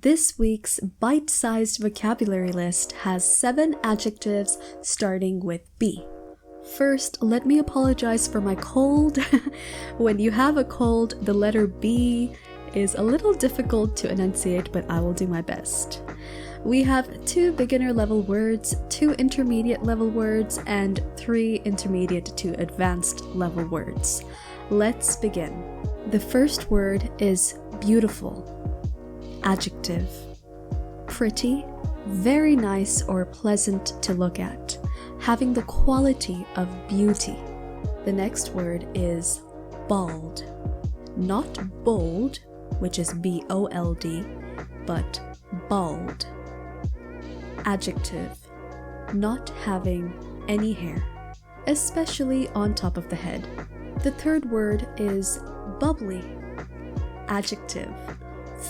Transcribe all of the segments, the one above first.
This week's bite-sized vocabulary list has 7 adjectives starting with B. First, let me apologize for my cold. When you have a cold, the letter B is a little difficult to enunciate, but I will do my best. We have 2 beginner level words, 2 intermediate level words, and 3 intermediate to advanced level words. Let's begin. The first word is beautiful. Adjective. Pretty, very nice or pleasant to look at, having the quality of beauty. The next word is bald. Not bold, which is B-O-L-D, but bald. Adjective. Not having any hair, especially on top of the head. The third word is bubbly. Adjective.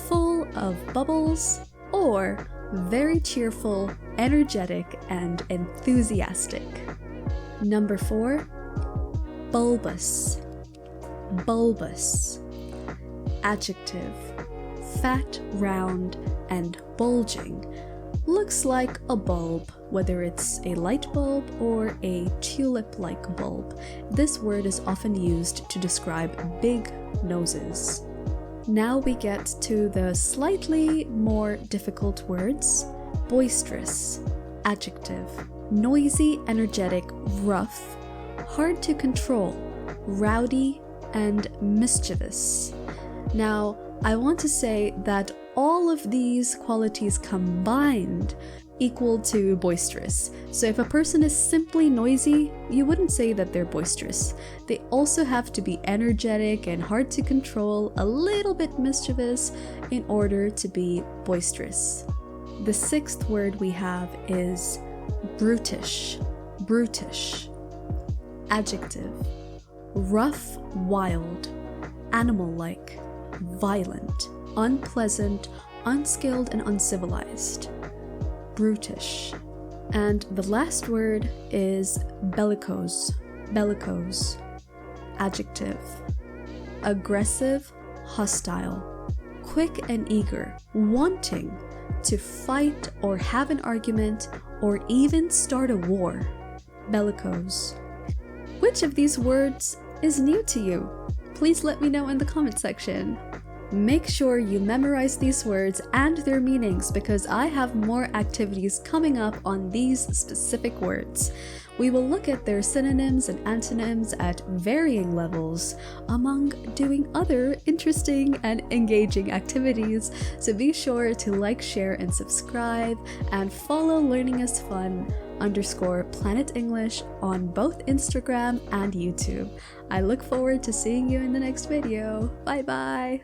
Full of bubbles or very cheerful, energetic, and enthusiastic. Number 4, bulbous. Bulbous. Adjective. Fat, round, and bulging. Looks like a bulb, whether it's a light bulb or a tulip-like bulb. This word is often used to describe big noses. Now we get to the slightly more difficult words. Boisterous. Adjective. Noisy, energetic, rough, hard to control, rowdy, and mischievous. Now, I want to say that all of these qualities combined equal to boisterous. So if a person is simply noisy, you wouldn't say that they're boisterous. They also have to be energetic and hard to control, a little bit mischievous in order to be boisterous. The 6th word we have is brutish. Brutish. Adjective. Rough, wild, animal-like, violent, unpleasant, unskilled, and uncivilized. Brutish. And the last word is bellicose. Bellicose. Adjective. Aggressive, hostile, quick and eager, wanting to fight or have an argument or even start a war. Bellicose. Which of these words is new to you? Please let me know in the comment section. Make sure you memorize these words and their meanings because I have more activities coming up on these specific words. We will look at their synonyms and antonyms at varying levels among doing other interesting and engaging activities. So be sure to like, share, and subscribe, and follow Learning is Fun _Planet English on both Instagram and YouTube. I look forward to seeing you in the next video. Bye bye!